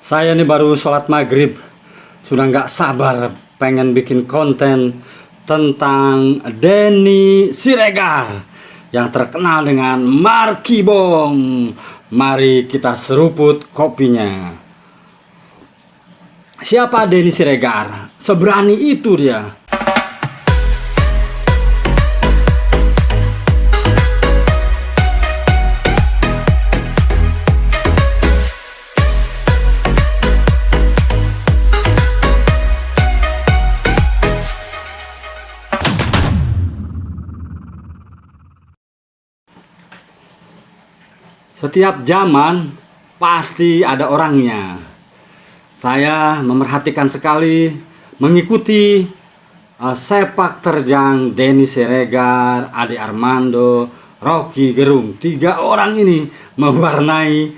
Saya ini baru sholat maghrib, sudah nggak sabar pengen bikin konten tentang Denny Siregar yang terkenal dengan Markibong. Mari kita seruput kopinya. Siapa Denny Siregar? Seberani itu dia. Setiap zaman pasti ada orangnya. Saya memerhatikan sekali, mengikuti sepak terjang Denny Siregar, Ade Armando, Rocky Gerung. 3 orang ini mewarnai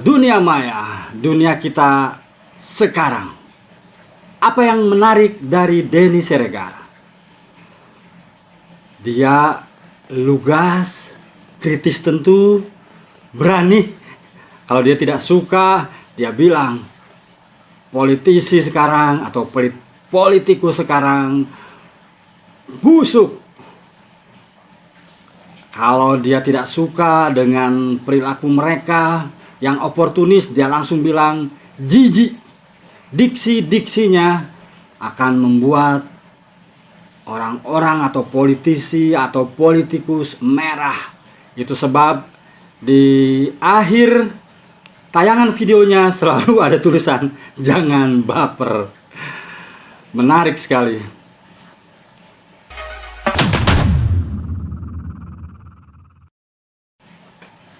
dunia maya, dunia kita sekarang. Apa yang menarik dari Denny Siregar? Dia lugas, kritis tentu, berani. Kalau dia tidak suka, dia bilang politisi sekarang atau politikus sekarang busuk. Kalau dia tidak suka dengan perilaku mereka yang oportunis, dia langsung bilang jijik. Diksi-diksinya akan membuat orang-orang atau politisi atau politikus merah. Itu sebab di akhir tayangan videonya selalu ada tulisan jangan baper. Menarik sekali.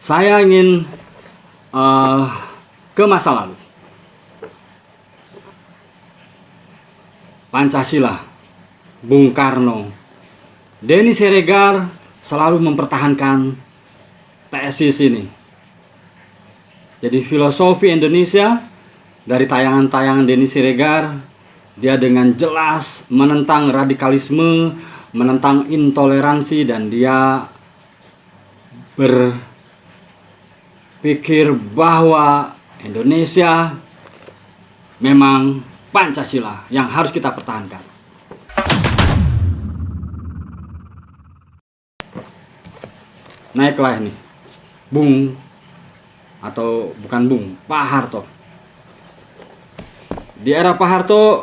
Saya ingin ke masa lalu. Pancasila, Bung Karno. Denny Siregar selalu mempertahankan tesis ini. Jadi filosofi Indonesia dari tayangan-tayangan Denny Siregar, dia dengan jelas menentang radikalisme, menentang intoleransi, dan dia berpikir bahwa Indonesia memang Pancasila yang harus kita pertahankan. Naiklah ini Bung, atau bukan Bung, Pak Harto. Di era Pak Harto,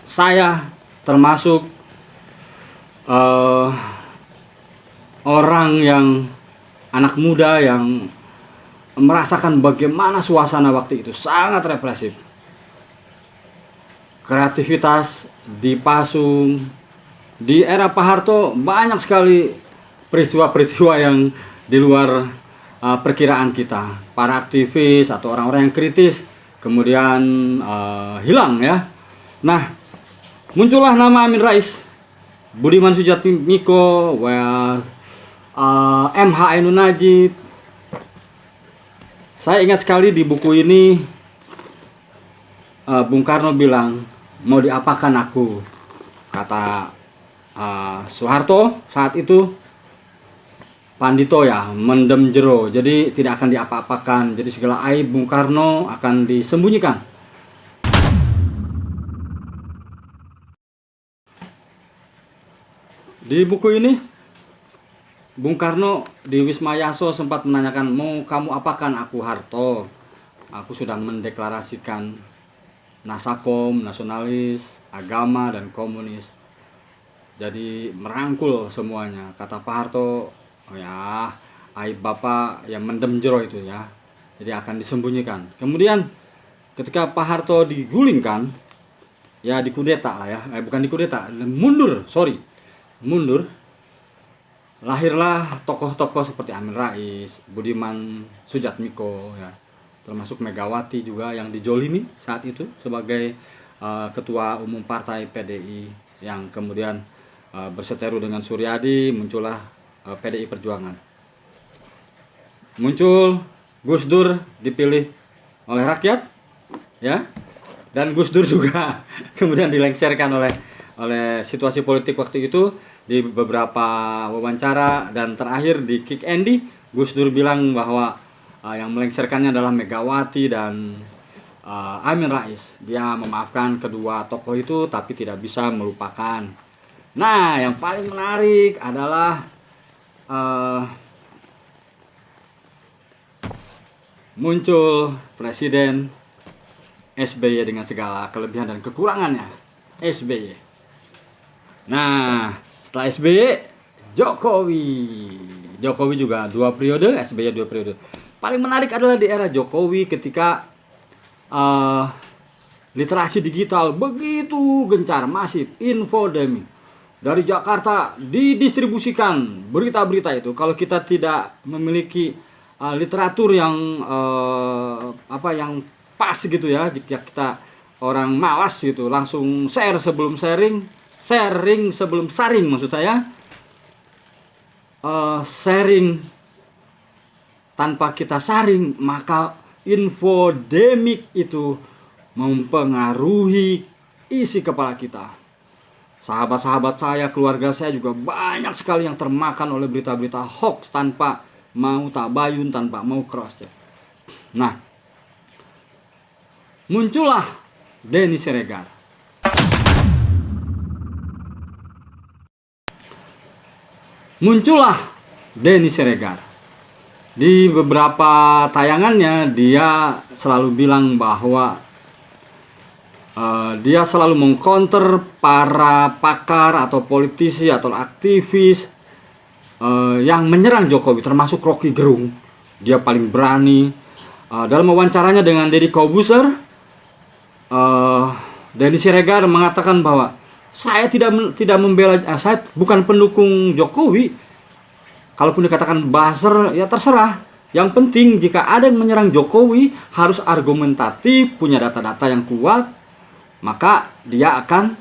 saya termasuk orang yang anak muda yang merasakan bagaimana suasana waktu itu sangat represif. Kreativitas dipasung. Di era Pak Harto banyak sekali peristiwa-peristiwa yang di luar perkiraan kita. Para aktivis atau orang-orang yang kritis kemudian hilang ya. Nah, muncullah nama Amin Rais, Budiman Sujatmiko, MH Ainun Nadjib. Saya ingat sekali di buku ini Bung Karno bilang, mau diapakan aku? Kata Soeharto saat itu, Pandito ya, mendem jero, jadi tidak akan diapa-apakan. Jadi segala aib Bung Karno akan disembunyikan. Di buku ini, Bung Karno di Wisma Yaso sempat menanyakan, mau kamu apakan aku Harto? Aku sudah mendeklarasikan Nasakom, nasionalis, agama, dan komunis. Jadi merangkul semuanya. Kata Pak Harto, oh ya, aib Bapak yang mendem jero itu ya, jadi akan disembunyikan. Kemudian ketika Pak Harto digulingkan, ya dikudeta lah ya, bukan dikudeta, mundur. Lahirlah tokoh-tokoh seperti Amin Rais, Budiman Sujatmiko ya, termasuk Megawati juga yang dijolimi saat itu sebagai ketua umum partai PDI, yang kemudian berseteru dengan Suryadi, muncullah PDI Perjuangan. Muncul Gus Dur, dipilih oleh rakyat ya, dan Gus Dur juga kemudian dilengsarkan oleh situasi politik waktu itu. Di beberapa wawancara dan terakhir di Kick Andy, Gus Dur bilang bahwa yang melengsarkannya adalah Megawati dan Amin Rais. Dia memaafkan kedua tokoh itu tapi tidak bisa melupakan. Nah, yang paling menarik adalah muncul Presiden SBY dengan segala kelebihan dan kekurangannya. SBY. Nah, setelah SBY, Jokowi. Jokowi juga 2 periode, SBY 2 periode. Paling menarik adalah di era Jokowi ketika literasi digital begitu gencar, masif, infodemi. Dari Jakarta didistribusikan berita-berita itu. Kalau kita tidak memiliki literatur yang yang pas gitu ya, jika kita orang malas gitu, langsung share sebelum sharing, sharing sebelum saring maksud saya, sharing tanpa kita saring, maka infodemik itu mempengaruhi isi kepala kita. Sahabat-sahabat saya, keluarga saya juga banyak sekali yang termakan oleh berita-berita hoax tanpa mau tabayun, tanpa mau cross check. Nah, muncullah Denny Siregar. Muncullah Denny Siregar. Di beberapa tayangannya dia selalu bilang bahwa dia selalu mengcounter para pakar atau politisi atau aktivis yang menyerang Jokowi, termasuk Rocky Gerung. Dia paling berani. Dalam wawancaranya dengan Deddy Corbuzier, Denny Siregar mengatakan bahwa saya tidak membela, saya bukan pendukung Jokowi. Kalaupun dikatakan buzzer, ya terserah. Yang penting jika ada yang menyerang Jokowi harus argumentatif, punya data-data yang kuat, maka dia akan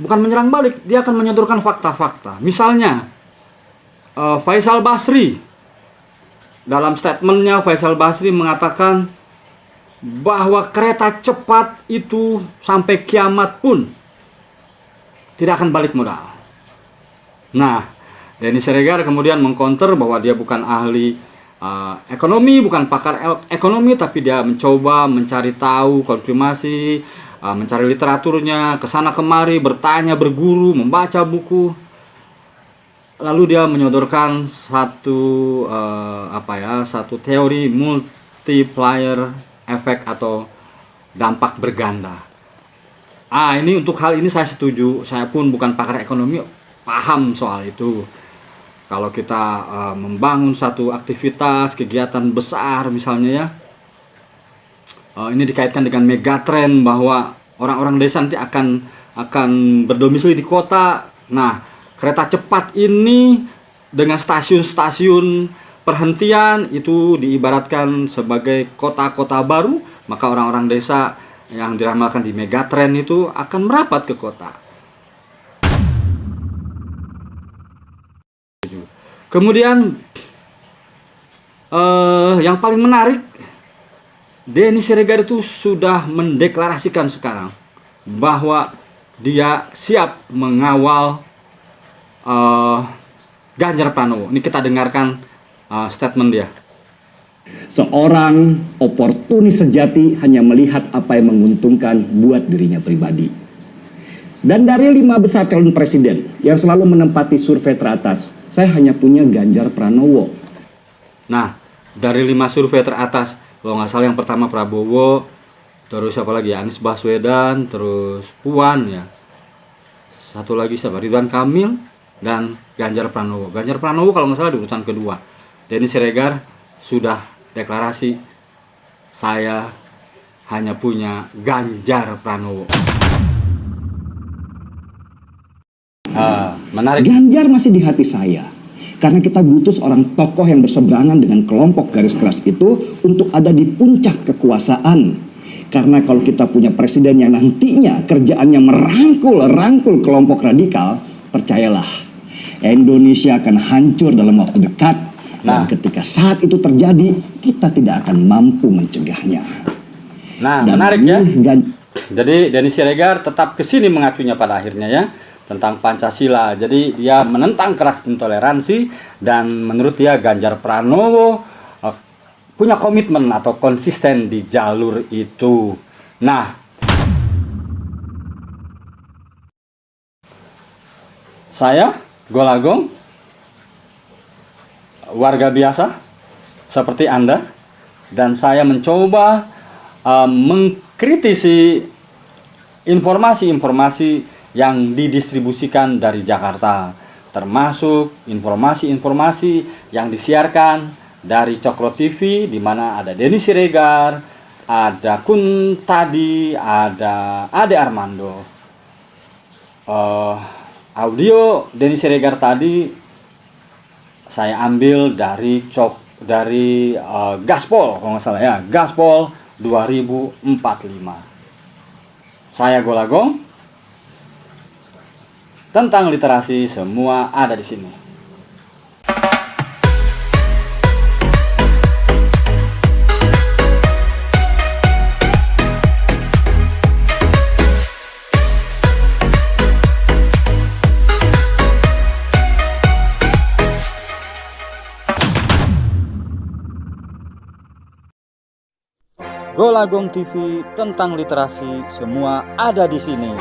bukan menyerang balik, dia akan menyodorkan fakta-fakta. Misalnya Faisal Basri, dalam statementnya Faisal Basri mengatakan bahwa kereta cepat itu sampai kiamat pun tidak akan balik modal. Nah, Denny Siregar kemudian mengcounter bahwa dia bukan ahli ekonomi, bukan pakar ekonomi, tapi dia mencoba mencari tahu, konfirmasi, mencari literaturnya, kesana kemari, bertanya, berguru, membaca buku. Lalu dia menyodorkan satu teori multiplier efek atau dampak berganda. Ini untuk hal ini saya setuju. Saya pun bukan pakar ekonomi, paham soal itu. Kalau kita membangun satu aktivitas, kegiatan besar misalnya ya, ini dikaitkan dengan megatrend bahwa orang-orang desa nanti akan berdomisili di kota. Nah, kereta cepat ini dengan stasiun-stasiun perhentian itu diibaratkan sebagai kota-kota baru, maka orang-orang desa yang diramalkan di megatrend itu akan merapat ke kota. Kemudian yang paling menarik, Denny Siregar itu sudah mendeklarasikan sekarang bahwa dia siap mengawal Ganjar Pranowo. Ini kita dengarkan statement dia. Seorang oportunis sejati hanya melihat apa yang menguntungkan buat dirinya pribadi. Dan dari 5 besar calon presiden yang selalu menempati survei teratas, saya hanya punya Ganjar Pranowo. Nah, dari 5 survei teratas, kalau nggak salah yang pertama Prabowo, terus siapa lagi ya? Anies Baswedan, terus Puan ya. Satu lagi siapa? Ridwan Kamil dan Ganjar Pranowo. Ganjar Pranowo kalau nggak salah di urutan kedua. Denny Siregar sudah deklarasi, saya hanya punya Ganjar Pranowo. Menarik. Ganjar masih di hati saya. Karena kita butuh seorang tokoh yang berseberangan dengan kelompok garis keras itu untuk ada di puncak kekuasaan. Karena kalau kita punya presiden yang nantinya kerjaannya merangkul kelompok radikal, percayalah, Indonesia akan hancur dalam waktu dekat. Dan ketika saat itu terjadi, kita tidak akan mampu mencegahnya. Nah, dan menarik ya. Jadi Denny Siregar tetap kesini mengacunya pada akhirnya ya, tentang Pancasila. Jadi dia menentang keras intoleransi, dan menurut dia Ganjar Pranowo punya komitmen atau konsisten di jalur itu. Nah, saya Golagong, warga biasa seperti Anda, dan saya mencoba mengkritisi informasi-informasi yang didistribusikan dari Jakarta, termasuk informasi-informasi yang disiarkan dari Cokro TV, di mana ada Denny Siregar, ada Kun Tadi, ada Ade Armando. Audio Denny Siregar tadi saya ambil dari Gaspol, kalau nggak salah ya, Gaspol 2045. Saya Golagong, tentang literasi semua ada di sini. Golagong TV, tentang literasi semua ada di sini.